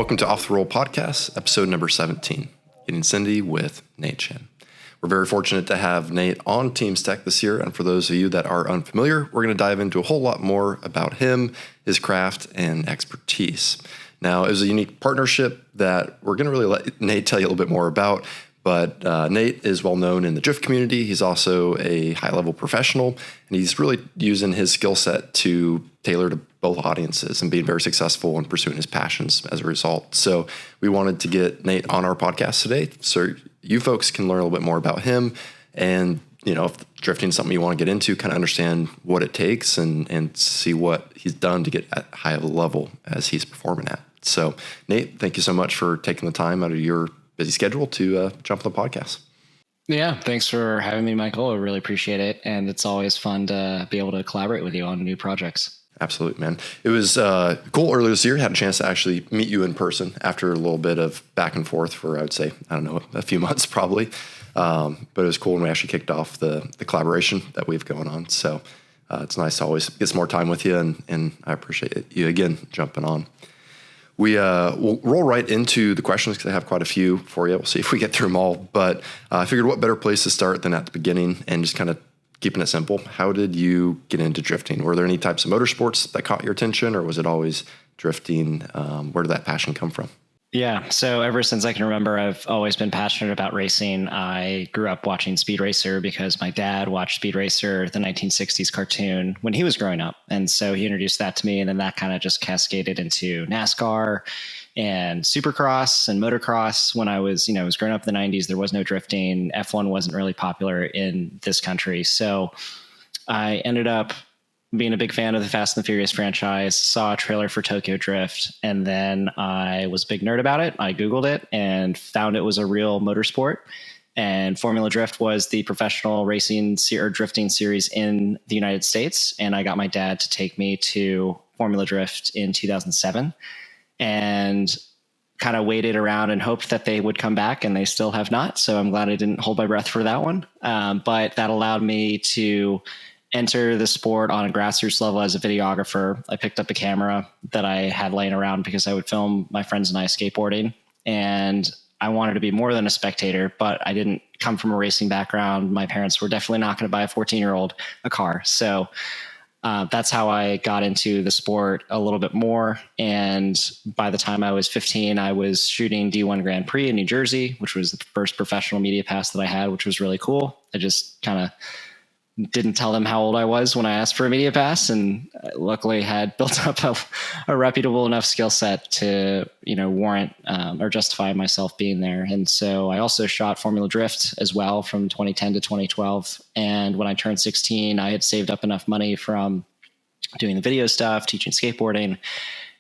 welcome to Off the Roll Podcast, episode number 17, Getting Cindy with Nate Chen. We're very fortunate to have Nate on Team STEK this year, and for those of you that are unfamiliar, we're going to dive into a whole lot more about him, his craft, and expertise. Now, it was a unique partnership that we're going to really let Nate tell you a little bit more about, but Nate is well known in the drift community. He's also a high-level professional, and he's really using his skill set to tailor to both audiences and being very successful in pursuing his passions as a result. So we wanted to get Nate on our podcast today so you folks can learn a little bit more about him and, you know, if drifting is something you want to get into, kind of understand what it takes and see what he's done to get at high of a level as he's performing at. So Nate, thank you so much for taking the time out of your busy schedule to jump on the podcast. Yeah, thanks for having me, Michael. I really appreciate it. And it's always fun to be able to collaborate with you on new projects. Absolutely, man. It was cool earlier this year. Had a chance to actually meet you in person after a little bit of back and forth for, I would say, I don't know, a few months probably. But it was cool when we actually kicked off the collaboration that we've going on. So it's nice to always get some more time with you, and I appreciate you again jumping on. We'll roll right into the questions because I have quite a few for you. We'll see if we get through them all. But I figured what better place to start than at the beginning and just kind of keeping it simple. How did you get into drifting? Were there any types of motorsports that caught your attention, or was it always drifting? Where did that passion come from? Yeah. So ever since I can remember, I've always been passionate about racing. I grew up watching Speed Racer because my dad watched Speed Racer, the 1960s cartoon, when he was growing up. And so he introduced that to me. And then that kind of just cascaded into NASCAR and Supercross and motocross. When I was growing up in the 90s, there was no drifting. F1 wasn't really popular in this country. So I ended up being a big fan of the Fast and the Furious franchise, saw a trailer for Tokyo Drift, and then I was a big nerd about it. I Googled it and found it was a real motorsport. And Formula Drift was the professional racing or drifting series in the United States. And I got my dad to take me to Formula Drift in 2007 and kind of waited around and hoped that they would come back, and they still have not. So I'm glad I didn't hold my breath for that one. But that allowed me to enter the sport on a grassroots level as a videographer. I picked up a camera that I had laying around because I would film my friends and I skateboarding. And I wanted to be more than a spectator, but I didn't come from a racing background. My parents were definitely not going to buy a 14-year-old a car. So that's how I got into the sport a little bit more. And by the time I was 15, I was shooting D1 Grand Prix in New Jersey, which was the first professional media pass that I had, which was really cool. I just kind of didn't tell them how old I was when I asked for a media pass, and luckily had built up a reputable enough skill set to, warrant or justify myself being there. And so I also shot Formula Drift as well from 2010 to 2012. And when I turned 16, I had saved up enough money from doing the video stuff, teaching skateboarding,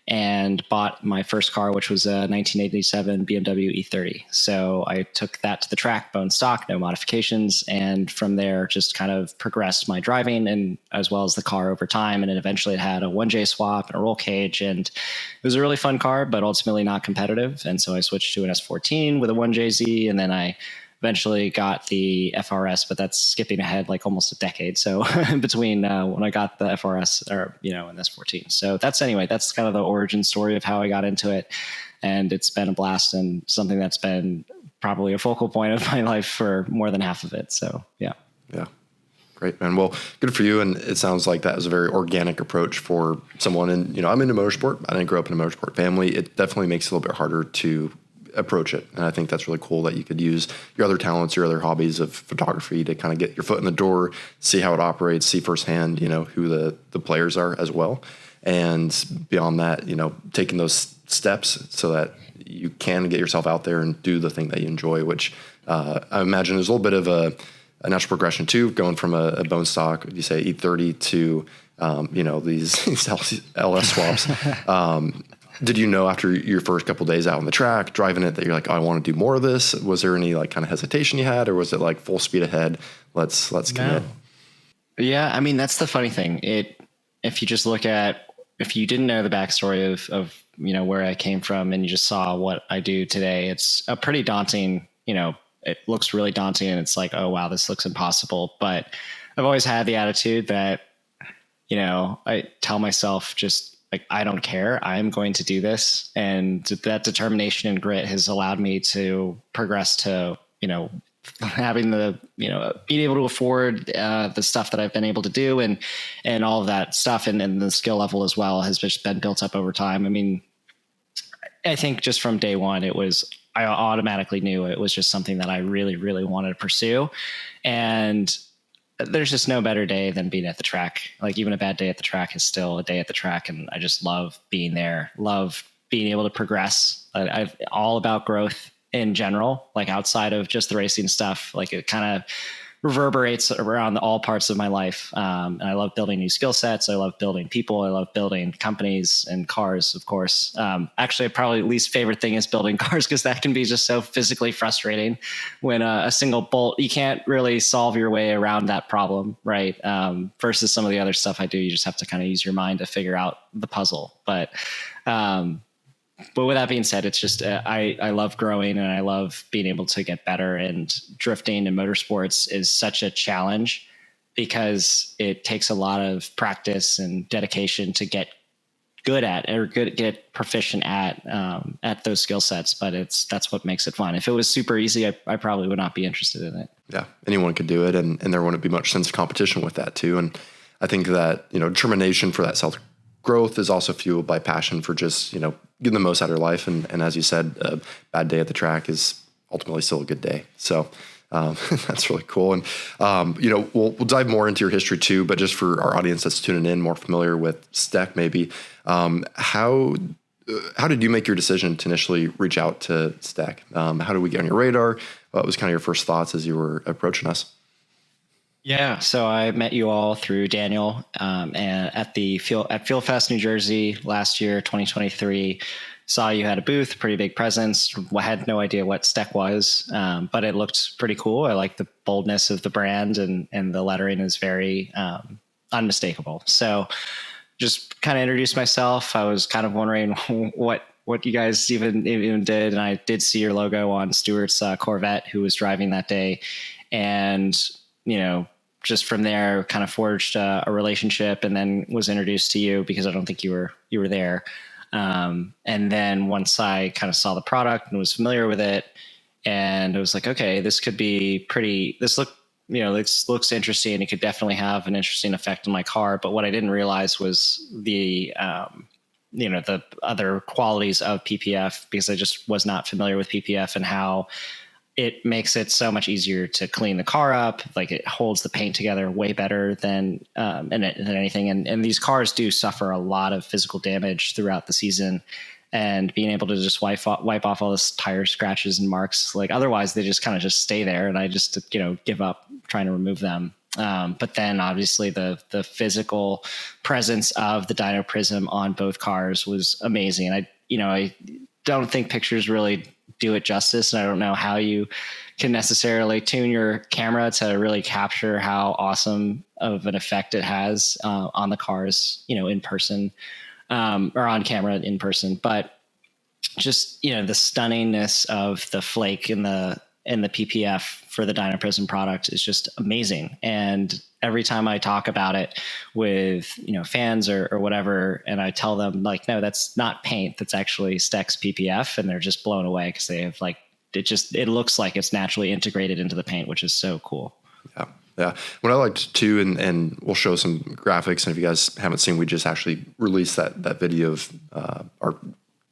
and bought my first car, which was a 1987 BMW E30. So I took that to the track, bone stock, no modifications. And from there, just kind of progressed my driving and as well as the car over time. And then eventually it had a 1J swap and a roll cage. And it was a really fun car, but ultimately not competitive. And so I switched to an S14 with a 1JZ. And then I eventually got the FRS, but that's skipping ahead like almost a decade. So in between when I got the FRS and S14. So that's kind of the origin story of how I got into it. And it's been a blast and something that's been probably a focal point of my life for more than half of it. So yeah. Yeah. Great, man. Well, good for you. And it sounds like that was a very organic approach for someone. And, I'm into motorsport. I didn't grow up in a motorsport family. It definitely makes it a little bit harder to approach it. And I think that's really cool that you could use your other talents, your other hobbies of photography to kind of get your foot in the door, see how it operates, see firsthand, who the players are as well. And beyond that, taking those steps so that you can get yourself out there and do the thing that you enjoy, which I imagine is a little bit of a natural progression too, going from a bone stock, you say E30 to, these LS swaps. Did you know after your first couple of days out on the track, driving it, that you're like, oh, I want to do more of this? Was there any kind of hesitation you had, or was it like full speed ahead? Let's commit. Yeah. I mean, that's the funny thing. If you just look at, if you didn't know the backstory of where I came from and you just saw what I do today, it's a pretty daunting, it looks really daunting and it's like, oh, wow, this looks impossible. But I've always had the attitude that, I tell myself just like, I don't care. I'm going to do this. And that determination and grit has allowed me to progress to, having the, being able to afford the stuff that I've been able to do, and all of that stuff. And the skill level as well has just been built up over time. I mean, I think just from day one, I automatically knew it was just something that I really, really wanted to pursue. And there's just no better day than being at the track. Like, even a bad day at the track is still a day at the track. And I just love being there, love being able to progress. I'm all about growth in general, like outside of just the racing stuff. Like, it kind of reverberates around all parts of my life. And I love building new skill sets. I love building people. I love building companies and cars, of course. Actually, probably least favorite thing is building cars, because that can be just so physically frustrating when a single bolt, you can't really solve your way around that problem, right? Versus some of the other stuff I do, you just have to kind of use your mind to figure out the puzzle. But with that being said, it's just, I love growing, and I love being able to get better, and drifting and motorsports is such a challenge because it takes a lot of practice and dedication to get good at, or get proficient at those skill sets. But that's what makes it fun. If it was super easy, I probably would not be interested in it. Yeah. Anyone could do it. And there wouldn't be much sense of competition with that too. And I think that, determination for that self growth is also fueled by passion for just, getting the most out of your life. And as you said, a bad day at the track is ultimately still a good day. So that's really cool. And, we'll dive more into your history too, but just for our audience that's tuning in, more familiar with STEK maybe, how did you make your decision to initially reach out to STEK? How did we get on your radar? What was kind of your first thoughts as you were approaching us? Yeah, so I met you all through Daniel and at Fuel Fest, New Jersey last year, 2023. Saw you had a booth, pretty big presence. I had no idea what STEK was, but it looked pretty cool. I like the boldness of the brand, and the lettering is very unmistakable. So just kind of introduced myself. I was kind of wondering what you guys even did, and I did see your logo on Stewart's Corvette, who was driving that day, and just from there kind of forged a relationship, and then was introduced to you because I don't think you were there. And then once I kind of saw the product and was familiar with it, and it was like, okay, this could be this looks interesting. It could definitely have an interesting effect on my car. But what I didn't realize was the other qualities of PPF, because I just was not familiar with PPF and how it makes it so much easier to clean the car up. Like, it holds the paint together way better than anything. And these cars do suffer a lot of physical damage throughout the season, and being able to just wipe off all this tire scratches and marks, like, otherwise they just kind of just stay there. And I just, give up trying to remove them. But then obviously the physical presence of the dyno prism on both cars was amazing. I don't think pictures really do it justice. And I don't know how you can necessarily tune your camera to really capture how awesome of an effect it has on the cars, in person, or on camera in person. But just, the stunningness of the flake in the PPF for the Dyno Prism product is just amazing. And every time I talk about it with, fans or whatever, and I tell them, like, no, that's not paint, that's actually STEK's PPF. And they're just blown away because they have, like, it looks like it's naturally integrated into the paint, which is so cool. Yeah. Yeah. What I liked too, and we'll show some graphics. And if you guys haven't seen, we just actually released that video of our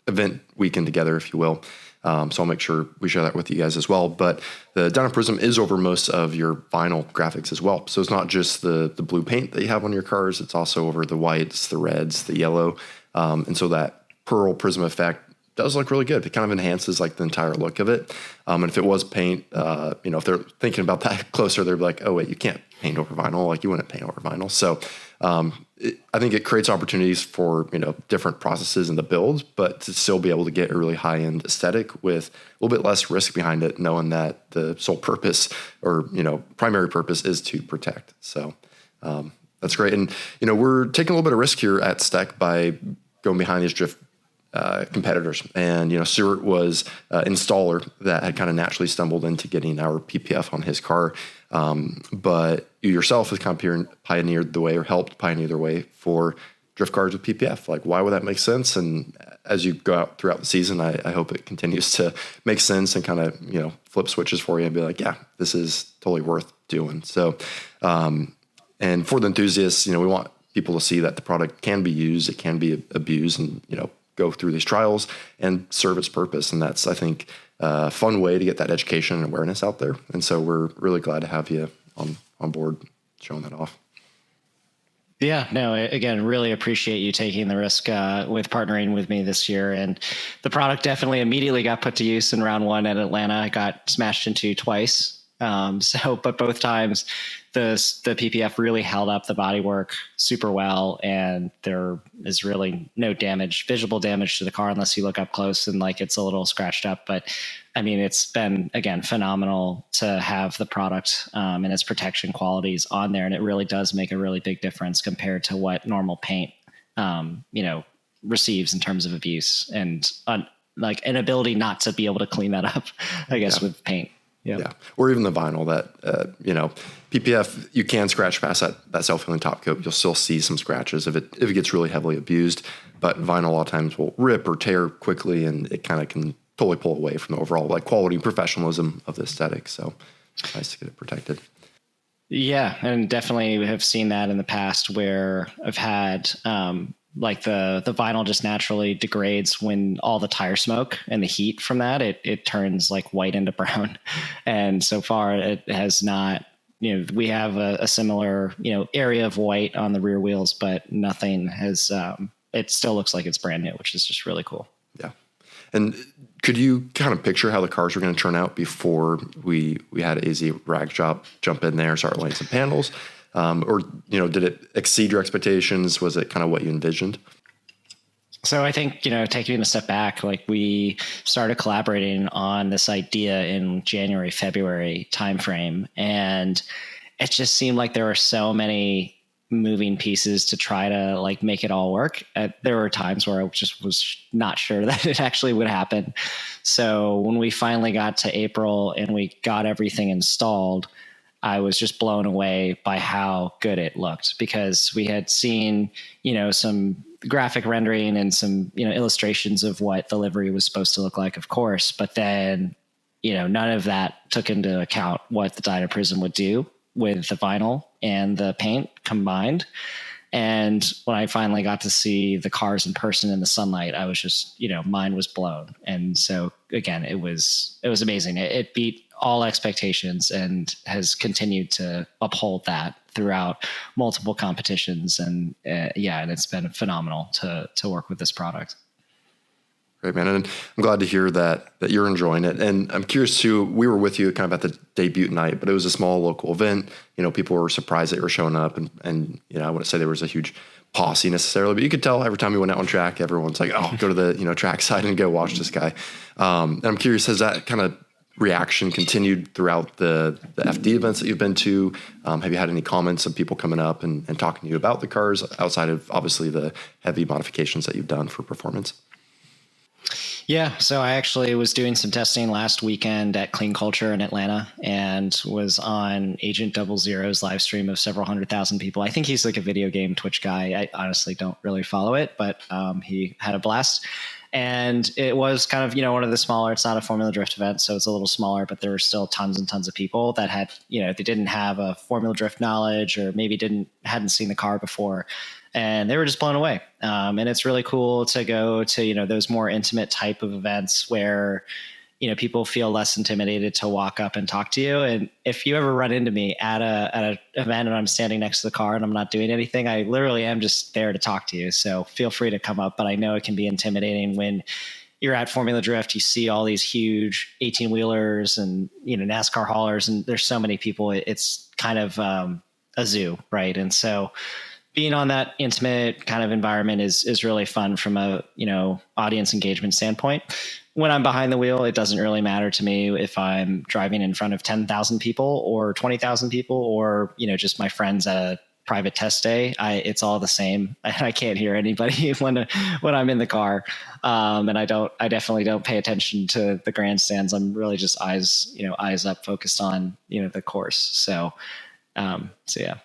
event weekend together, if you will. So I'll make sure we share that with you guys as well. But the Dyno Prism is over most of your vinyl graphics as well. So it's not just the blue paint that you have on your cars. It's also over the whites, the reds, the yellow. And so that pearl prism effect does look really good. It kind of enhances, like, the entire look of it. And if it was paint, if they're thinking about that closer, they're like, oh wait, you can't paint over vinyl. Like, you wouldn't paint over vinyl. So I think it creates opportunities for, different processes in the build, but to still be able to get a really high-end aesthetic with a little bit less risk behind it, knowing that the sole purpose or, primary purpose is to protect. So that's great. And, we're taking a little bit of risk here at STEK by going behind these drift competitors. And, Stewart was installer that had kind of naturally stumbled into getting our PPF on his car. But you yourself has kind of pioneered the way, or helped pioneer the way for drift cars with PPF. Like, why would that make sense? And as you go out throughout the season, I hope it continues to make sense and kind of, flip switches for you and be like, yeah, this is totally worth doing. So, and for the enthusiasts, we want people to see that the product can be used, it can be abused, and, go through these trials and serve its purpose. And that's, I think, a fun way to get that education and awareness out there. And so we're really glad to have you on board showing that off. Yeah, no, again, really appreciate you taking the risk with partnering with me this year. And the product definitely immediately got put to use in round 1 at Atlanta. I got smashed into twice. But both times the PPF really held up the bodywork super well, and there is really no visible damage to the car unless you look up close and like it's a little scratched up. But I mean, it's been, again, phenomenal to have the product and its protection qualities on there. And it really does make a really big difference compared to what normal paint, receives in terms of abuse and like an ability not to be able to clean that up, I guess, with paint. Yeah. Or even the vinyl that, PPF, you can scratch past that self-healing top coat. You'll still see some scratches if it gets really heavily abused, but vinyl a lot of times will rip or tear quickly, and it kind of can totally pull away from the overall like quality and professionalism of the aesthetic. So it's nice to get it protected. Yeah. And definitely have seen that in the past where I've had, like the vinyl just naturally degrades when all the tire smoke and the heat from that, it turns like white into brown. And so far it has not, we have a similar, area of white on the rear wheels, but nothing has, it still looks like it's brand new, which is just really cool. Yeah. And could you kind of picture how the cars were going to turn out before we had AZ Rag Shop jump in there, start laying some panels? Or did it exceed your expectations? Was it kind of what you envisioned? So I think, taking a step back, like we started collaborating on this idea in January, February timeframe. And it just seemed like there were so many moving pieces to try to like make it all work. There were times where I just was not sure that it actually would happen. So when we finally got to April and we got everything installed, I was just blown away by how good it looked, because we had seen, some graphic rendering and some, illustrations of what the livery was supposed to look like, of course. But then, none of that took into account what the Dyna Prism would do with the vinyl and the paint combined. And when I finally got to see the cars in person in the sunlight, I was just, mine was blown. And so again, it was amazing. It beat all expectations and has continued to uphold that throughout multiple competitions. And and it's been phenomenal to work with this product. Great, man. And I'm glad to hear that you're enjoying it. And I'm curious too, we were with you kind of at the debut night, but it was a small local event. People were surprised that you were showing up, and I wouldn't say there was a huge posse necessarily, but you could tell every time we went out on track, everyone's like, oh, go to the track side and go watch this guy. And I'm curious, has that kind of reaction continued throughout the FD events that you've been to? Have you had any comments of people coming up and talking to you about the cars outside of obviously the heavy modifications that you've done for performance? Yeah, so I actually was doing some testing last weekend at Clean Culture in Atlanta and was on Agent 00's live stream of several 100,000 people. I think he's like a video game Twitch guy. I honestly don't really follow it, but he had a blast. And it was kind of, one of the smaller, it's not a Formula Drift event, so it's a little smaller, but there were still tons and tons of people that had, they didn't have a Formula Drift knowledge or maybe hadn't seen the car before. And they were just blown away. And it's really cool to go to, those more intimate type of events where, people feel less intimidated to walk up and talk to you. And if you ever run into me at an event and I'm standing next to the car and I'm not doing anything, I literally am just there to talk to you. So feel free to come up, but I know it can be intimidating when you're at Formula Drift, you see all these huge 18 wheelers and, NASCAR haulers, and there's so many people. It's kind of a zoo, right? And so being on that intimate kind of environment is really fun from a, audience engagement standpoint. When I'm behind the wheel, it doesn't really matter to me if I'm driving in front of 10,000 people or 20,000 people or, just my friends at a private test day. It's all the same. I can't hear anybody when I'm in the car. And I definitely don't pay attention to the grandstands. I'm really just eyes up, focused on, the course. So yeah.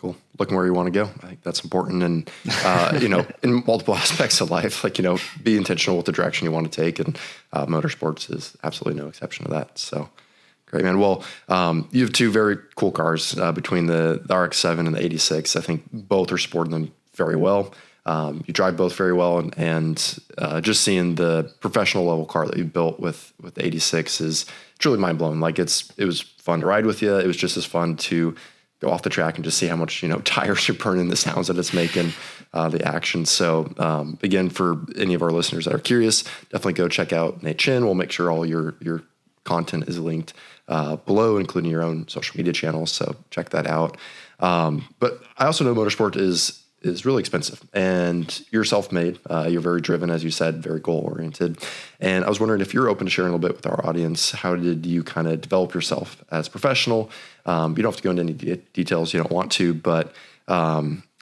Cool. Looking where you want to go. I think that's important. And, in multiple aspects of life, be intentional with the direction you want to take. And motorsports is absolutely no exception to that. So great, man. Well, you have two very cool cars between the RX-7 and the 86. I think both are sporting them very well. You drive both very well. And just seeing the professional level car that you built with the 86 is truly mind blowing. It was fun to ride with you. It was just as fun to go off the track and just see how much, tires you're burning, the sounds that it's making, the action. So, again, for any of our listeners that are curious, definitely go check out Nate Chen. We'll make sure all your content is linked below, including your own social media channels. So check that out. But I also know motorsport is really expensive, and you're self-made. You're very driven, as you said, very goal-oriented. And I was wondering if you're open to sharing a little bit with our audience. How did you kind of develop yourself as a professional? You don't have to go into any details you don't want to, but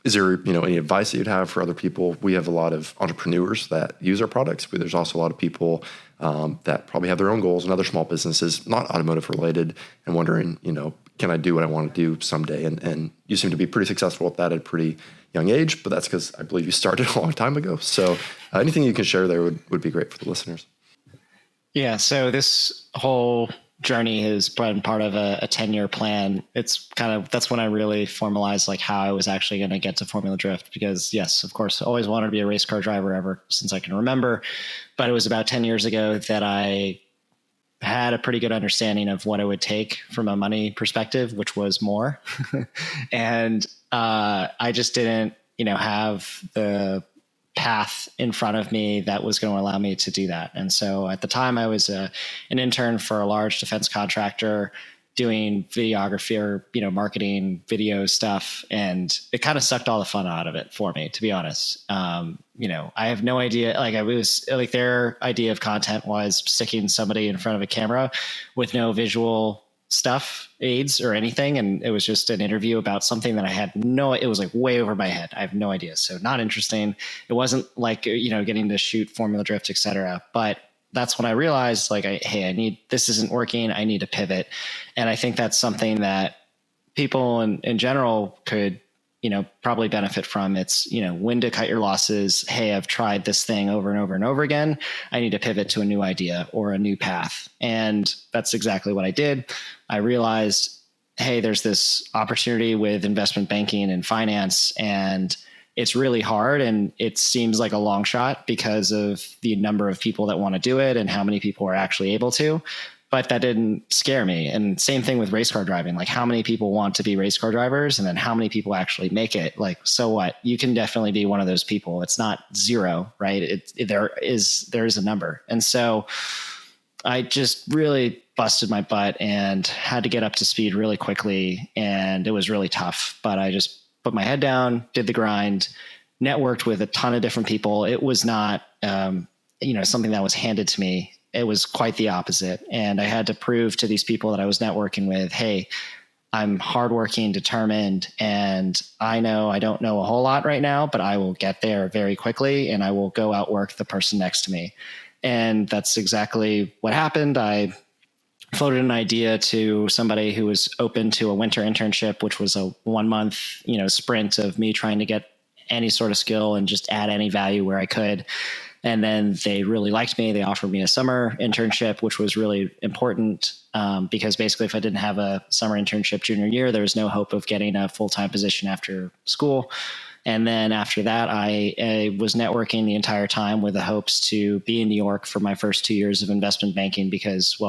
is there any advice that you'd have for other people? We have a lot of entrepreneurs that use our products, but there's also a lot of people that probably have their own goals and other small businesses, not automotive related, and wondering, can I do what I want to do someday? And you seem to be pretty successful at that at a pretty young age, but that's because I believe you started a long time ago. So anything you can share there would be great for the listeners. Yeah. So this whole journey has been part of a 10-year plan. That's when I really formalized how I was actually going to get to Formula Drift, because yes, of course, always wanted to be a race car driver ever since I can remember. But it was about 10 years ago that I had a pretty good understanding of what it would take from a money perspective, which was more. And I just didn't, have the path in front of me that was going to allow me to do that. And so at the time I was an intern for a large defense contractor doing videography or, marketing video stuff. And it kind of sucked all the fun out of it for me, to be honest. I have no idea. Their idea of content was sticking somebody in front of a camera with no visual stuff, aids or anything. And it was just an interview about something that it was way over my head. I have no idea. So not interesting. It wasn't getting to shoot Formula Drift, et cetera. But that's when I realized this isn't working. I need to pivot. And I think that's something that people in general could, probably benefit from. It's, when to cut your losses. Hey, I've tried this thing over and over and over again. I need to pivot to a new idea or a new path. And that's exactly what I did. I realized, hey, there's this opportunity with investment banking and finance, and it's really hard. And it seems like a long shot because of the number of people that want to do it and how many people are actually able to. But that didn't scare me. And same thing with race car driving. How many people want to be race car drivers, and then how many people actually make it? So what? You can definitely be one of those people. It's not zero, right? There is a number. And so I just really busted my butt and had to get up to speed really quickly. And it was really tough, but I just put my head down, did the grind, networked with a ton of different people. It was not, something that was handed to me. It was quite the opposite. And I had to prove to these people that I was networking with, hey, I'm hardworking, determined, and I know I don't know a whole lot right now, but I will get there very quickly and I will go outwork the person next to me. And that's exactly what happened. I floated an idea to somebody who was open to a winter internship, which was a 1 month, sprint of me trying to get any sort of skill and just add any value where I could. And then they really liked me. They offered me a summer internship, which was really important because basically if I didn't have a summer internship junior year, there was no hope of getting a full-time position after school. And then after that, I was networking the entire time with the hopes to be in New York for my first 2 years of investment banking because,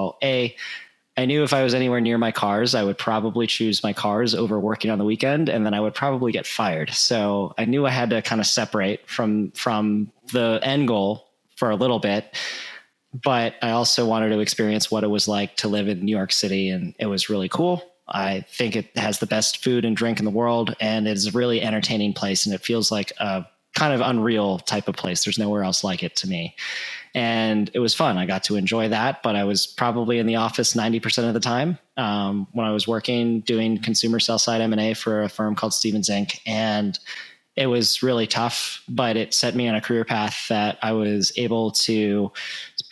I knew if I was anywhere near my cars, I would probably choose my cars over working on the weekend, and then I would probably get fired. So I knew I had to kind of separate from the end goal for a little bit, but I also wanted to experience what it was like to live in New York City, and it was really cool. I think it has the best food and drink in the world, and it is a really entertaining place, and it feels like a kind of unreal type of place. There's nowhere else like it to me. And it was fun. I got to enjoy that, but I was probably in the office 90% of the time when I was working, doing consumer sell side M&A for a firm called Stevens Inc. And it was really tough, but it set me on a career path that I was able to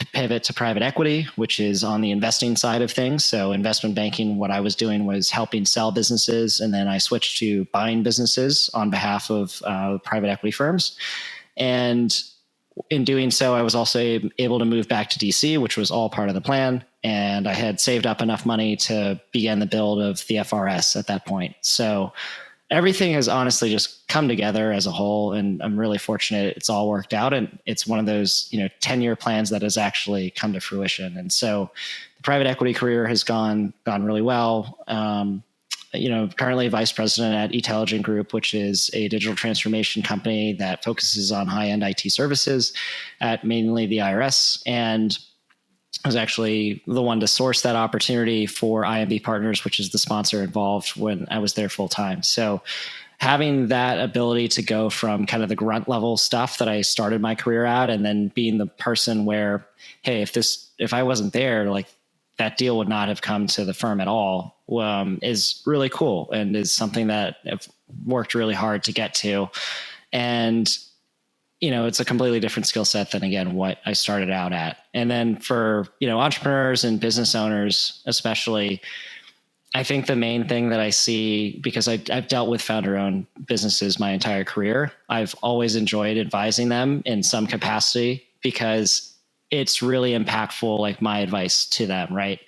pivot to private equity, which is on the investing side of things. So investment banking, what I was doing was helping sell businesses. And then I switched to buying businesses on behalf of private equity firms. And in doing so, I was also able to move back to DC, which was all part of the plan. And I had saved up enough money to begin the build of the FRS at that point. So everything has honestly just come together as a whole. And I'm really fortunate it's all worked out. And it's one of those, 10-year plans that has actually come to fruition. And so the private equity career has gone really well. Currently vice president at Etelligent Group, which is a digital transformation company that focuses on high-end IT services at mainly the IRS. And I was actually the one to source that opportunity for IMB Partners, which is the sponsor involved when I was there full time. So having that ability to go from kind of the grunt level stuff that I started my career at, and then being the person where, hey, if I wasn't there, like that deal would not have come to the firm at all, is really cool and is something that I've worked really hard to get to. And it's a completely different skill set than, again, what I started out at. And then for, entrepreneurs and business owners, especially, I think the main thing that I see, because I've dealt with founder-owned businesses my entire career, I've always enjoyed advising them in some capacity because it's really impactful, like my advice to them, right?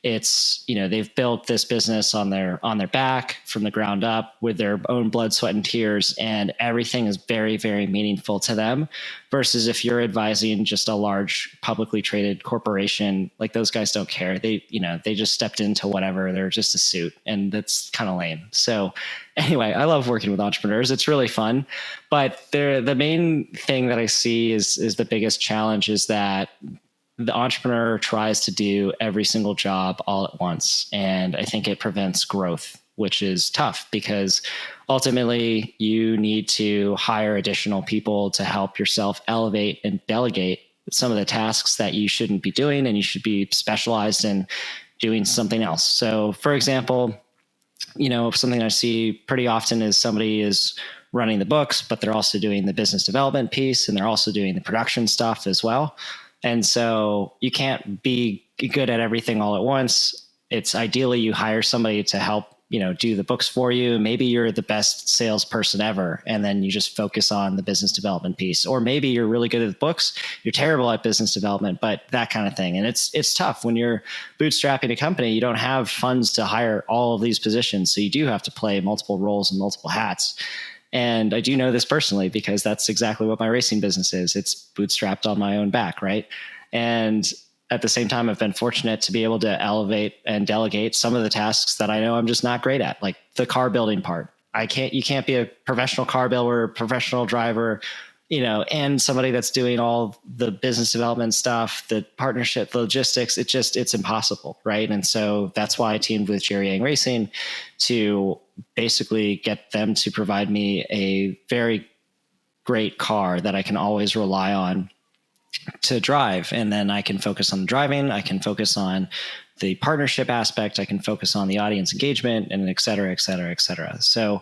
It's, they've built this business on their back from the ground up with their own blood, sweat, and tears, and everything is very, very meaningful to them. Versus if you're advising just a large publicly traded corporation, like those guys don't care. They just stepped into whatever. They're just a suit, and that's kind of lame. So anyway, I love working with entrepreneurs. It's really fun, but the main thing that I see is the biggest challenge is that the entrepreneur tries to do every single job all at once. And I think it prevents growth, which is tough because ultimately you need to hire additional people to help yourself elevate and delegate some of the tasks that you shouldn't be doing, and you should be specialized in doing something else. So for example, something I see pretty often is somebody is running the books, but they're also doing the business development piece, and they're also doing the production stuff as well. And so you can't be good at everything all at once. It's ideally you hire somebody to help, do the books for you. Maybe you're the best salesperson ever, and then you just focus on the business development piece. Or maybe you're really good at the books, you're terrible at business development, but that kind of thing. And it's tough when you're bootstrapping a company. You don't have funds to hire all of these positions. So you do have to play multiple roles and multiple hats. And I do know this personally because that's exactly what my racing business is. It's bootstrapped on my own back, right? And at the same time, I've been fortunate to be able to elevate and delegate some of the tasks that I know I'm just not great at, like the car building part. You can't be a professional car builder, professional driver, and somebody that's doing all the business development stuff, the partnership, the logistics. It's impossible, right? And so that's why I teamed with Chen Racing to basically get them to provide me a very great car that I can always rely on to drive. And then I can focus on the driving. I can focus on the partnership aspect. I can focus on the audience engagement, and et cetera, et cetera, et cetera. So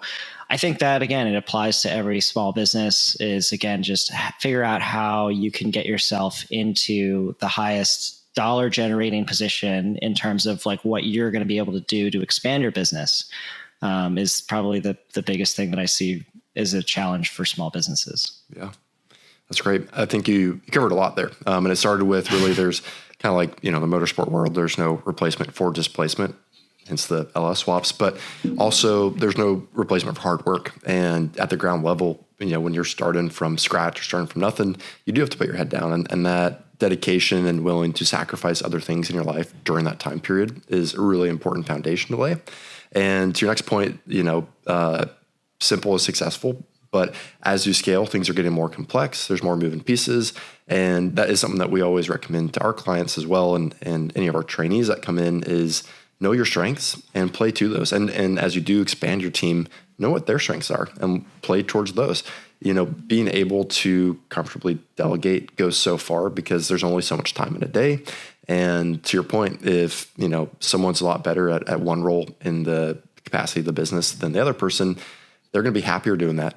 I think that, again, it applies to every small business is, again, just figure out how you can get yourself into the highest dollar generating position in terms of like what you're going to be able to do to expand your business, is probably the biggest thing that I see is a challenge for small businesses. Yeah. That's great. I think you covered a lot there. And it started with really there's kind of like, the motorsport world, there's no replacement for displacement, hence the LS swaps, but also there's no replacement for hard work. And at the ground level, when you're starting from scratch or starting from nothing, you do have to put your head down, and that dedication and willing to sacrifice other things in your life during that time period is a really important foundation to lay. And to your next point, simple is successful. But as you scale, things are getting more complex. There's more moving pieces. And that is something that we always recommend to our clients as well. And any of our trainees that come in is know your strengths and play to those. And as you do expand your team, know what their strengths are and play towards those. Being able to comfortably delegate goes so far because there's only so much time in a day. And to your point, if, someone's a lot better at one role in the capacity of the business than the other person, they're going to be happier doing that,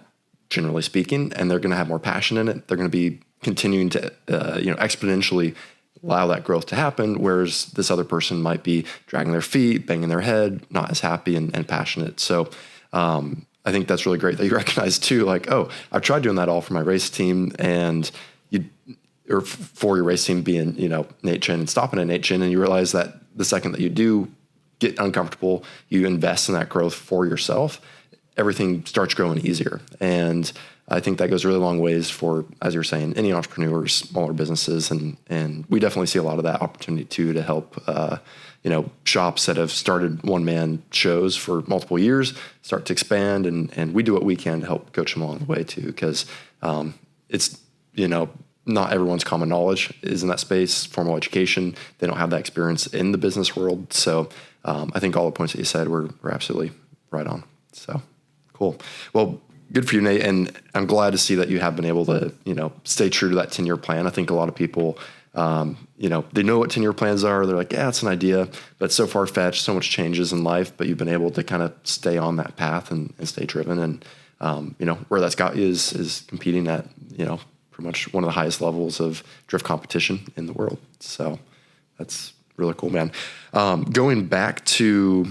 generally speaking, and they're going to have more passion in it. They're going to be continuing to, exponentially allow that growth to happen. Whereas this other person might be dragging their feet, banging their head, not as happy and passionate. So I think that's really great that you recognize too, like, oh, I've tried doing that all for my race team, and or for your race team being, Nate Chen, and stopping at Nate Chen. And you realize that the second that you do get uncomfortable, you invest in that growth for yourself, everything starts growing easier. And I think that goes a really long ways for, as you're saying, any entrepreneurs, smaller businesses. And we definitely see a lot of that opportunity too, to help, shops that have started one-man shows for multiple years start to expand. And we do what we can to help coach them along the way too, because it's, not everyone's common knowledge is in that space, formal education. They don't have that experience in the business world. So I think all the points that you said were absolutely right on. So cool. Well, good for you, Nate. And I'm glad to see that you have been able to, stay true to that 10-year plan. I think a lot of people, they know what 10-year plans are. They're like, yeah, it's an idea, but it's so far-fetched, so much changes in life, but you've been able to kind of stay on that path and stay driven. And, where that's got you is competing at, pretty much one of the highest levels of drift competition in the world. So that's really cool, man. Going back to,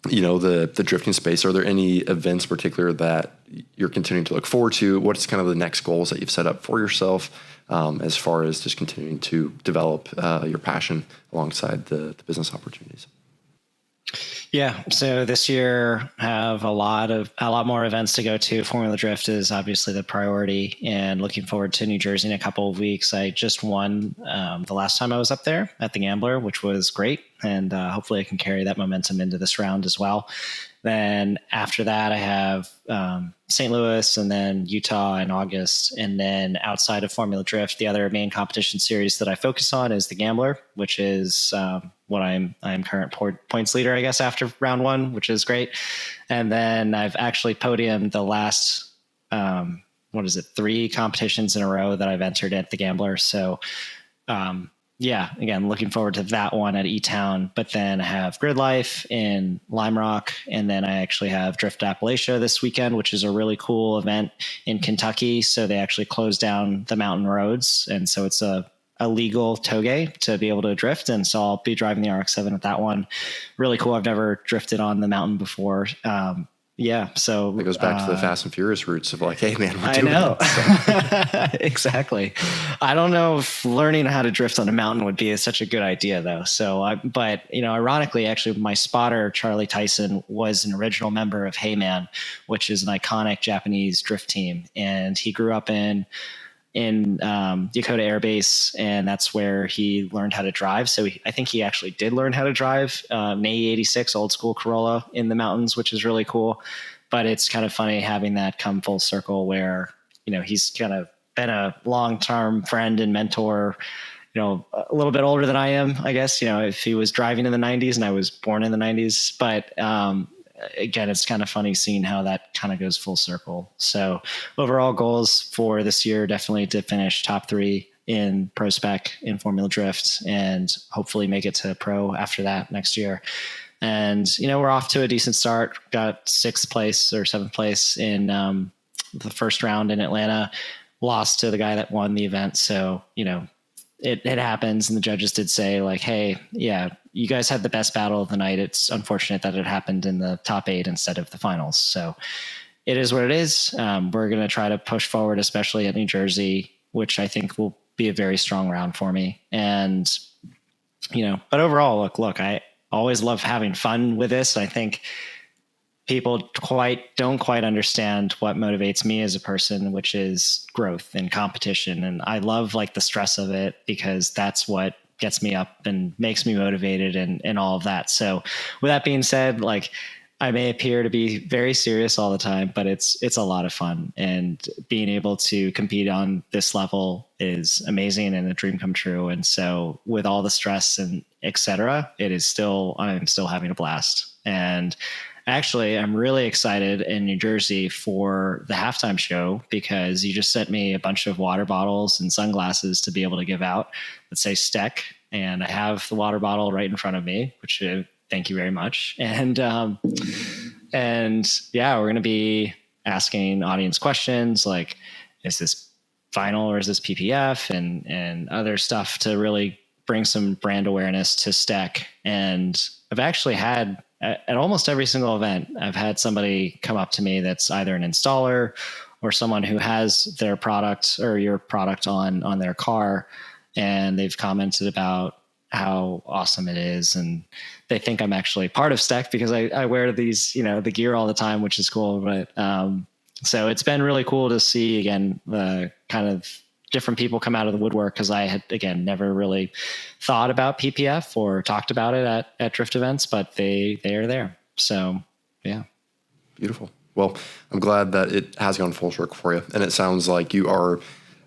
the drifting space, are there any events in particular that you're continuing to look forward to? What's kind of the next goals that you've set up for yourself as far as just continuing to develop your passion alongside the business opportunities? Yeah. So this year have a lot more events to go to. Formula Drift is obviously the priority, and looking forward to New Jersey in a couple of weeks. I just won the last time I was up there at the Gambler, which was great. And hopefully I can carry that momentum into this round as well. Then after that, I have St. Louis and then Utah in August. And then outside of Formula Drift, the other main competition series that I focus on is the Gambler, which is what I'm current points leader, I guess, after round one, which is great. And then I've actually podiumed the last, 3 competitions in a row that I've entered at the Gambler. So again, looking forward to that one at E-Town, but then I have Grid Life in Lime Rock. And then I actually have Drift Appalachia this weekend, which is a really cool event in Kentucky. So they actually closed down the mountain roads. And so it's a legal toge to be able to drift. And so I'll be driving the RX-7 at that one. Really cool. I've never drifted on the mountain before. So it goes back to the Fast and Furious roots of like, hey man, we're doing it. Exactly. I don't know if learning how to drift on a mountain would be such a good idea though. So, ironically, actually my spotter, Charlie Tyson, was an original member of Hey Man, which is an iconic Japanese drift team. And he grew up in Dakota Air Base, and that's where he learned how to drive. So I think he actually did learn how to drive an A86 old school Corolla in the mountains, which is really cool. But it's kind of funny having that come full circle where, he's kind of been a long-term friend and mentor, a little bit older than I am, I guess, if he was driving in the 90s and I was born in the 90s. But again, it's kind of funny seeing how that kind of goes full circle. So overall goals for this year, definitely to finish top 3 in PROSPEC in Formula Drift, and hopefully make it to pro after that next year. And, we're off to a decent start. Got 6th place or 7th place in the first round in Atlanta, lost to the guy that won the event. So, it happens. And the judges did say like, hey, yeah, you guys had the best battle of the night. It's unfortunate that it happened in the top 8 instead of the finals. So it is what it is. We're going to try to push forward, especially at New Jersey, which I think will be a very strong round for me. And, but overall, look, I always love having fun with this. I think people don't quite understand what motivates me as a person, which is growth and competition. And I love like the stress of it, because that's what gets me up and makes me motivated and all of that. So with that being said, like I may appear to be very serious all the time, but it's a lot of fun, and being able to compete on this level is amazing and a dream come true. And so with all the stress and et cetera, I'm still having a blast. And actually, I'm really excited in New Jersey for the halftime show, because you just sent me a bunch of water bottles and sunglasses to be able to give out that say STEK. And I have the water bottle right in front of me, which thank you very much. And we're going to be asking audience questions like, is this final or is this PPF, and other stuff to really bring some brand awareness to STEK. And I've actually had at almost every single event, I've had somebody come up to me that's either an installer or someone who has their product or your product on their car. And they've commented about how awesome it is. And they think I'm actually part of STEK because I wear these, the gear all the time, which is cool. But, so it's been really cool to see, again, the kind of different people come out of the woodwork, because I had, again, never really thought about PPF or talked about it at Drift events, but they are there. So, yeah. Beautiful. Well, I'm glad that it has gone full circle for you. And it sounds like you are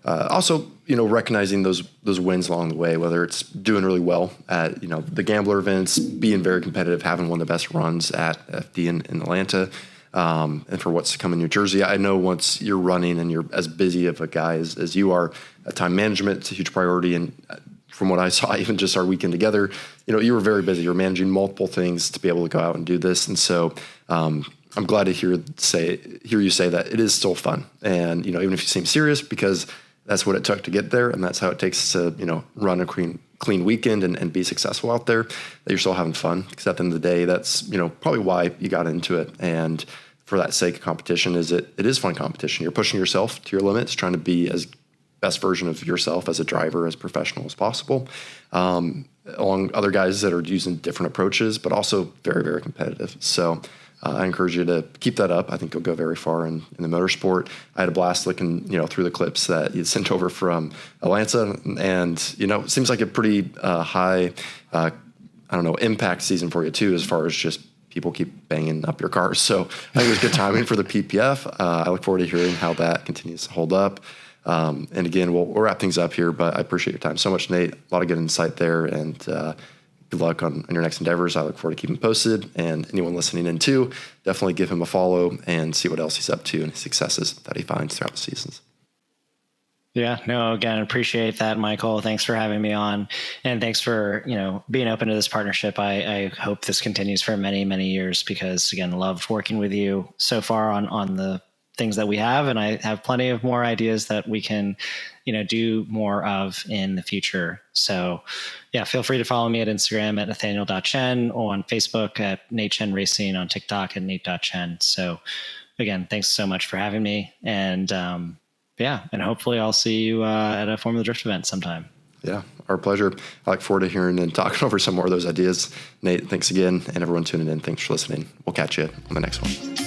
also, recognizing those wins along the way, whether it's doing really well at, the Gambler events, being very competitive, having one of the best runs at FD in Atlanta, and for what's to come in New Jersey. I know once you're running and you're as busy of a guy as you are, time management is a huge priority. And from what I saw, even just our weekend together, you were very busy. You're managing multiple things to be able to go out and do this. And so I'm glad to hear you say that it is still fun. And, even if you seem serious, because that's what it took to get there. And that's how it takes to, run a clean weekend and be successful out there, that you're still having fun. Because at the end of the day, that's, probably why you got into it. And for that sake of competition, it is fun competition. You're pushing yourself to your limits, trying to be as best version of yourself as a driver, as professional as possible, along other guys that are using different approaches, but also very, very competitive. So I encourage you to keep that up. I think you'll go very far in the motorsport. I had a blast looking, through the clips that you sent over from Atlanta, and, it seems like a pretty high, impact season for you too, as far as just people keep banging up your cars. So I think it was good timing for the PPF. I look forward to hearing how that continues to hold up. And again, we'll wrap things up here, but I appreciate your time so much, Nate. A lot of good insight there, and good luck on your next endeavors. I look forward to keeping posted, and anyone listening in too, definitely give him a follow and see what else he's up to and his successes that he finds throughout the seasons. Yeah, no, again, appreciate that, Michael. Thanks for having me on, and thanks for, being open to this partnership. I hope this continues for many, many years, because again, loved working with you so far on the things that we have. And I have plenty of more ideas that we can, do more of in the future. So yeah, feel free to follow me at Instagram at Nathaniel.Chen, or on Facebook at Nate Chen Racing, on TikTok at Nate.Chen. So again, thanks so much for having me. And, and hopefully I'll see you at a Formula Drift event sometime. Yeah, our pleasure. I look forward to hearing and talking over some more of those ideas. Nate, thanks again. And everyone tuning in, thanks for listening. We'll catch you on the next one.